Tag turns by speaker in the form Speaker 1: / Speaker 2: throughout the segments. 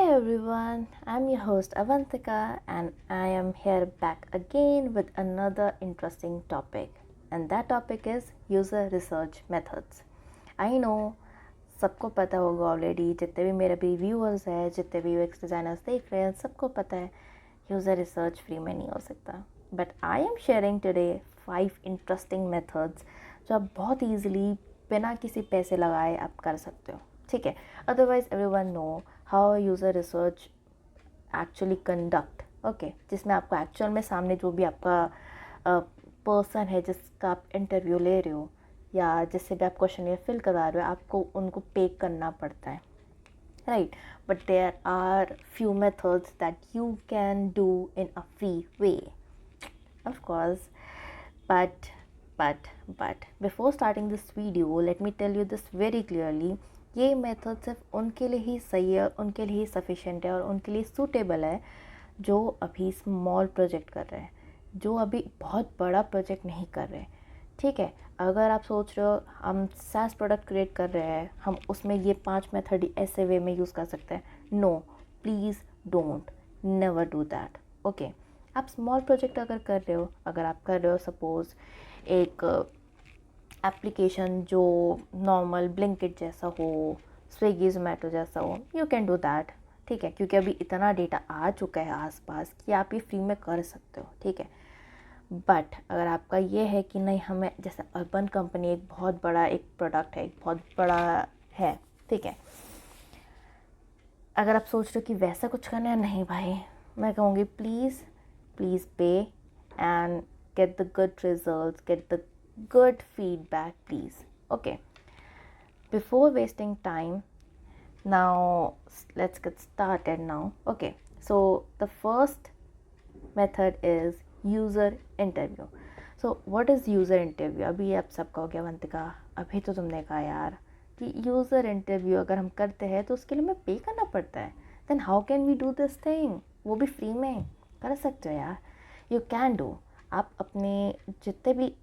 Speaker 1: everyone, I'm your host Avantika and I am here back again with another interesting topic, and that topic is user research methods. I know सबको पता होगा already, जितने भी मेरे भी viewers हैं, जितने भी यूएक्स डिज़ाइनर्स देख रहे हैं, सबको पता है यूज़र रिसर्च फ्री में नहीं हो सकता. But I am sharing today 5 interesting methods जो आप बहुत ईजिली बिना किसी पैसे लगाए आप कर सकते हो. ठीक है, otherwise everyone know how user research actually conduct. Okay, जिसमें आपको एक्चुअल में सामने जो भी आपका पर्सन है जिसका आप इंटरव्यू ले रहे हो या जिससे भी आप क्वेश्चन फिल करवा रहे हो, आपको उनको पे करना पड़ता है, right? But there are few methods that you can do in a free way, of course. But before starting this video, let me tell you this very clearly. ये मेथड सिर्फ उनके लिए ही सही है, उनके लिए ही सफिशेंट है और उनके लिए सूटेबल है जो अभी स्मॉल प्रोजेक्ट कर रहे हैं, जो अभी बहुत बड़ा प्रोजेक्ट नहीं कर रहे. ठीक है, अगर आप सोच रहे हो हम SaaS प्रोडक्ट क्रिएट कर रहे हैं, हम उसमें ये 5 मेथड ऐसे वे में यूज़ कर सकते हैं, no, please don't, never do that. Okay, आप स्मॉल प्रोजेक्ट अगर कर रहे हो, अगर आप कर रहे हो सपोज़ एक एप्लीकेशन जो नॉर्मल ब्लिंकिट जैसा हो, स्विगी जोमेटो जैसा हो, यू कैन डू दैट. ठीक है, क्योंकि अभी इतना डेटा आ चुका है आसपास कि आप ये फ्री में कर सकते हो. ठीक है, बट अगर आपका ये है कि नहीं, हमें जैसे अर्बन कंपनी एक बहुत बड़ा एक प्रोडक्ट है, एक बहुत बड़ा है, ठीक है, अगर आप सोच रहे हो कि वैसा कुछ करना है, नहीं भाई, मैं कहूँगी प्लीज़ पे and get the good results, get the good feedback, please. Okay, before wasting time, now let's get started now. Okay, so the first method is user interview. So what is user interview? अभी आप सब कहोगे अवंतिका, अभी तो तुमने कहा यार कि यूज़र इंटरव्यू अगर हम करते हैं तो उसके लिए हमें पे करना पड़ता है. Then how can we do this thing? वो भी फ्री में कर सकते हो यार. You can do. आप अपने जितने भी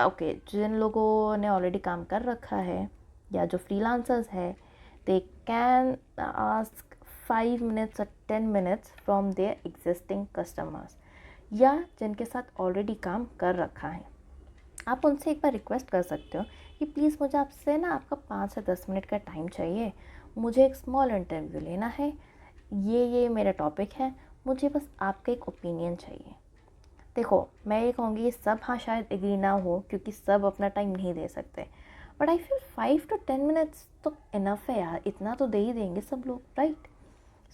Speaker 1: जिन लोगों ने ऑलरेडी काम कर रखा है या जो फ्रीलांसर्स है, दे कैन आस्क 5 मिनट्स और 10 minutes from their existing customers, या जिनके साथ ऑलरेडी काम कर रखा है. आप उनसे एक बार रिक्वेस्ट कर सकते हो कि प्लीज़ मुझे आपसे ना आपका 5 से 10 मिनट का टाइम चाहिए, मुझे एक स्मॉल इंटरव्यू लेना है, ये मेरा टॉपिक है, मुझे बस आपका एक ओपिनियन चाहिए. देखो, मैं ये कहूँगी सब हाँ शायद एग्री ना हो क्योंकि सब अपना टाइम नहीं दे सकते, but I feel 5 to 10 minutes तो इनफ है यार, इतना तो दे ही देंगे सब लोग, राइट?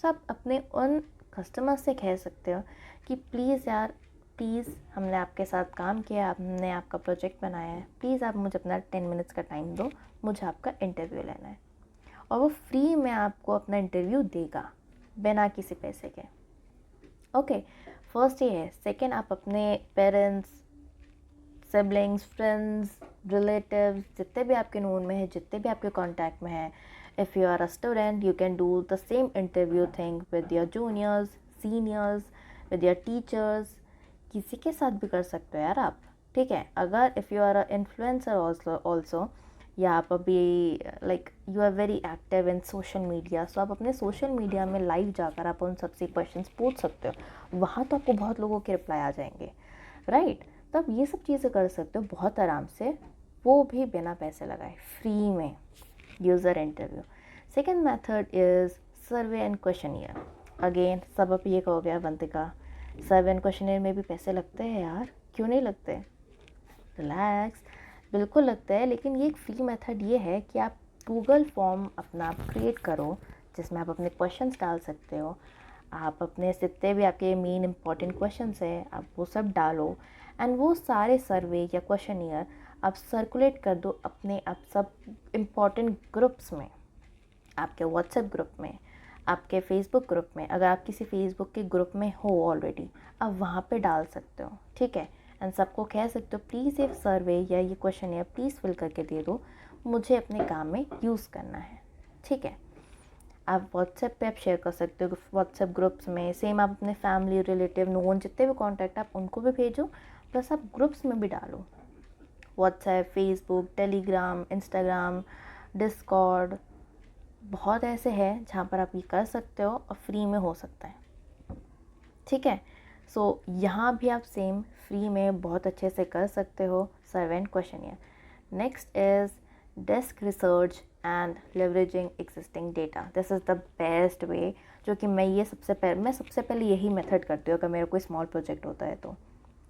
Speaker 1: सो आप अपने उन कस्टमर से कह सकते हो कि प्लीज़ यार, प्लीज़ हमने आपके साथ काम किया, हमने आपका प्रोजेक्ट बनाया है, प्लीज़ आप मुझे अपना 10 मिनट्स का टाइम दो, मुझे आपका इंटरव्यू लेना है. और वो फ्री में आपको अपना इंटरव्यू देगा बिना किसी पैसे के. ओके, फर्स्ट ये है. सेकेंड, आप अपने पेरेंट्स, सिबलिंग्स, फ्रेंड्स, रिलेटिव्स, जितने भी आपके नोन में है, जितने भी आपके कॉन्टैक्ट में है, if you are a student, you can do the same interview thing with your juniors, seniors, with your teachers, किसी के साथ भी कर सकते हो यार आप. ठीक है, अगर if you are a influencer also, या आप अभी like you are very active in social media, so आप अपने सोशल मीडिया में लाइव जाकर आप उन सबसे क्वेश्चंस पूछ सकते हो. वहाँ तो आपको बहुत लोगों के रिप्लाई आ जाएंगे, राइट? तो आप ये सब चीज़ें कर सकते हो बहुत आराम से, वो भी बिना पैसे लगाए, फ्री में. User interview. Second method is survey and questionnaire. Again सब आप ये कहोगे अवंतिका, सर्वे एंड क्वेश्चनियर में भी पैसे लगते हैं यार, क्यों नहीं लगते? रिलैक्स, बिल्कुल लगता है, लेकिन ये एक फ्री मेथड ये है कि आप गूगल फॉर्म अपना क्रिएट करो जिसमें आप अपने क्वेश्चंस डाल सकते हो. आप अपने जितने भी आपके मेन इंपॉर्टेंट क्वेश्चंस हैं आप वो सब डालो, एंड वो सारे सर्वे या क्वेश्चनियर आप सर्कुलेट कर दो अपने आप सब इम्पॉर्टेंट ग्रुप्स में, आपके व्हाट्सएप ग्रुप में, आपके फेसबुक ग्रुप में. अगर आप किसी फेसबुक के ग्रुप में हो ऑलरेडी, आप वहाँ पे डाल सकते हो. ठीक है, एंड सबको कह सकते हो प्लीज़ ये सर्वे या ये क्वेश्चन या प्लीज़ फिल करके दे दो, मुझे अपने काम में यूज़ करना है. ठीक है, आप व्हाट्सएप पे आप शेयर कर सकते हो, व्हाट्सएप ग्रुप्स में. सेम आप अपने फैमिली, रिलेटिव, नोन जितने भी कॉन्टैक्ट आप उनको भी भेजो, प्लस आप ग्रुप्स में भी डालो. WhatsApp, Facebook, Telegram, Instagram, Discord, बहुत ऐसे हैं जहाँ पर आप ये कर सकते हो और फ्री में हो सकता है, ठीक है। सो यहाँ भी आप सेम फ्री में बहुत अच्छे से कर सकते हो servant questionnaire. Next is desk research and leveraging existing data. This is the best way, जो कि मैं सबसे पहले यही मेथड करती हूँ अगर मेरा कोई स्मॉल प्रोजेक्ट होता है तो,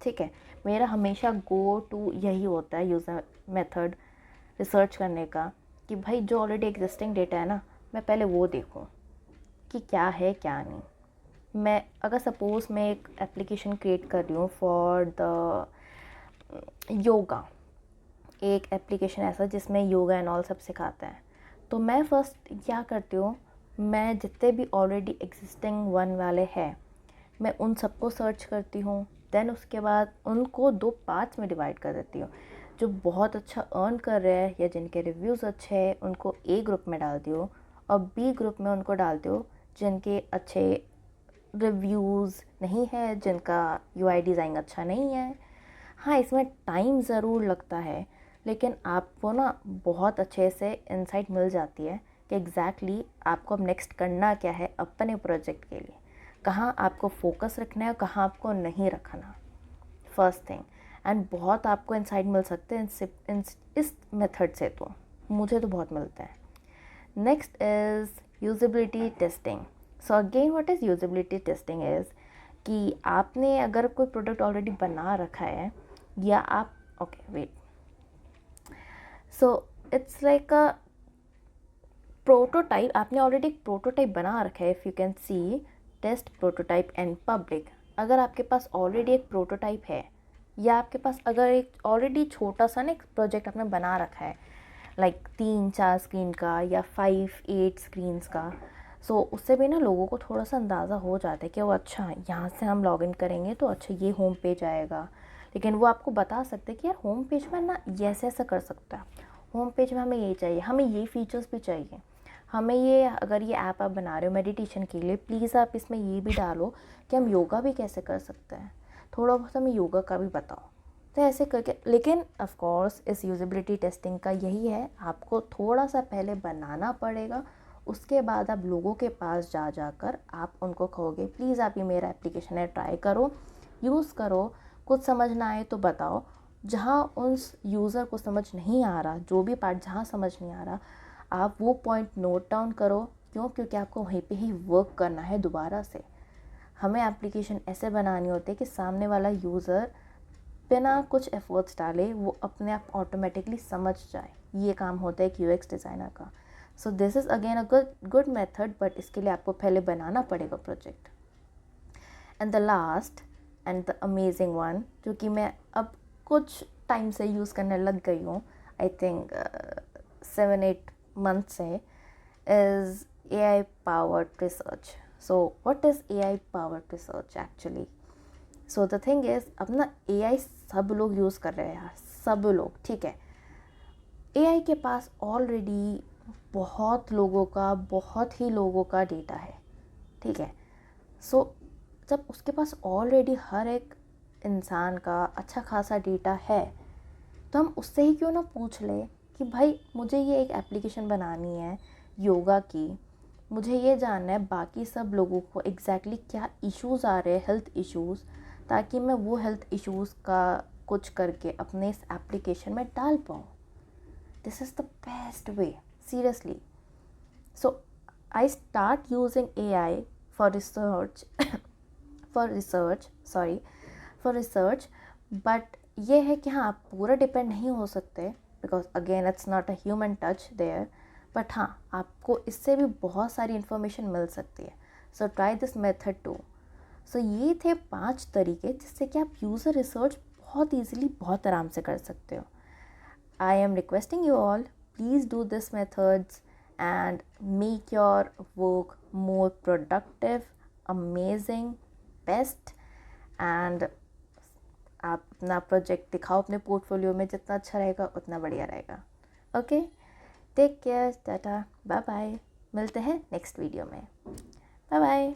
Speaker 1: ठीक है। मेरा हमेशा गो टू यही होता है यूज़र मेथड रिसर्च करने का, कि भाई जो ऑलरेडी एग्जिस्टिंग डेटा है ना, मैं पहले वो देखूँ कि क्या है क्या नहीं। मैं अगर सपोज़ मैं एक एप्लीकेशन क्रिएट कर रही हूँ फॉर द योगा, एक एप्लीकेशन ऐसा जिसमें योगा एंड ऑल सब सिखाता है, तो मैं फ़र्स्ट क्या करती हूँ, मैं जितने भी ऑलरेडी एग्जिस्टिंग वन वाले हैं मैं उन सबको सर्च करती हूँ। देन उसके बाद उनको 2 पार्ट्स में डिवाइड कर देती हूँ। जो बहुत अच्छा अर्न कर रहे हैं या जिनके रिव्यूज़ अच्छे हैं उनको ए ग्रुप में डालती हूँ, और बी ग्रुप में उनको डालती हूँ जिनके अच्छे रिव्यूज़ नहीं है, जिनका यूआई डिज़ाइन अच्छा नहीं है। हाँ, इसमें टाइम ज़रूर लगता है, लेकिन आपको ना बहुत अच्छे से इंसाइट मिल जाती है कि एग्जैक्टली आपको अब नेक्स्ट करना क्या है अपने प्रोजेक्ट के लिए, कहाँ आपको फोकस रखना है और कहाँ आपको नहीं रखना, फर्स्ट थिंग। एंड बहुत आपको इंसाइट मिल सकते हैं इस मेथड से, तो मुझे तो बहुत मिलता है। Next is usability testing. So again what is usability testing is कि आपने अगर कोई प्रोडक्ट ऑलरेडी बना रखा है, या आप okay wait, so it's like a prototype. आपने ऑलरेडी एक प्रोटोटाइप बना रखा है, if you can see test prototype and public. अगर आपके पास ऑलरेडी एक प्रोटोटाइप है, या आपके पास अगर एक ऑलरेडी छोटा सा ना एक प्रोजेक्ट आपने बना रखा है, लाइक 3-4 स्क्रीन का या 5-8 स्क्रीन्स का, सो उससे भी ना लोगों को थोड़ा सा अंदाज़ा हो जाता है कि वो अच्छा यहाँ से हम लॉगिन करेंगे तो अच्छा ये होम पेज आएगा। लेकिन वो आपको बता सकते हैं कि यार होम पेज में ना ये ऐसा कर सकता है, होम पेज में हमें ये चाहिए, हमें ये फीचर्स भी चाहिए, हमें ये, अगर ये ऐप आप बना रहे हो मेडिटेशन के लिए, प्लीज़ आप इसमें ये भी डालो कि हम योगा भी कैसे कर सकते हैं, थोड़ा बहुत हमें योगा का भी बताओ। तो ऐसे करके, लेकिन ऑफ कोर्स इस यूजेबिलिटी टेस्टिंग का यही है, आपको थोड़ा सा पहले बनाना पड़ेगा, उसके बाद आप लोगों के पास जाकर आप उनको कहोगे प्लीज़ आप ये मेरा एप्लीकेशन है ट्राई करो, यूज़ करो, कुछ समझ ना आए तो बताओ। जहाँ उस यूज़र को समझ नहीं आ रहा, जो भी पार्ट जहाँ समझ नहीं आ रहा, आप वो पॉइंट नोट डाउन करो। क्यों? क्योंकि आपको वहीं पे ही वर्क करना है दोबारा से। हमें एप्लीकेशन ऐसे बनानी होती है कि सामने वाला यूज़र बिना कुछ एफर्ट्स डाले वो अपने आप ऑटोमेटिकली समझ जाए। ये काम होता है एक यूएक्स डिज़ाइनर का। So this is again a good method, but इसके लिए आपको पहले बनाना पड़ेगा project. And the last and the amazing one, जो कि मैं अब कुछ टाइम से यूज़ करने लग गई हूँ, आई थिंक 7-8 months से, is AI powered research. So what is AI powered research actually? So the thing is, अब ना AI सब लोग यूज़ कर रहे हैं यार, सब लोग, ठीक है। AI के पास ऑलरेडी बहुत ही लोगों का डेटा है, ठीक है। सो जब उसके पास ऑलरेडी हर एक इंसान का अच्छा खासा डेटा है, तो हम उससे ही क्यों ना पूछ ले कि भाई मुझे ये एक एप्लीकेशन बनानी है योगा की, मुझे ये जानना है बाकी सब लोगों को एग्जैक्टली क्या इश्यूज़ आ रहे हैं, हेल्थ इश्यूज़, ताकि मैं वो हेल्थ इश्यूज़ का कुछ करके अपने इस एप्लीकेशन में डाल पाऊँ। This is the best way, seriously. So I start using AI for research, but ये है कि हाँ आप पूरा डिपेंड नहीं हो सकते, because again it's not a human touch there, but हाँ आपको इससे भी बहुत सारी इन्फॉर्मेशन मिल सकती है। So try this method too. So ये थे 5 तरीके जिससे कि आप यूज़र रिसर्च बहुत ईजिली बहुत आराम से कर सकते हो। I am requesting you all, please do this methods and make your work more productive, amazing, best, and आप अपना प्रोजेक्ट दिखाओ अपने पोर्टफोलियो में, जितना अच्छा रहेगा उतना बढ़िया रहेगा। Okay, take care, tata, bye bye, मिलते हैं नेक्स्ट वीडियो में, बाय बाय।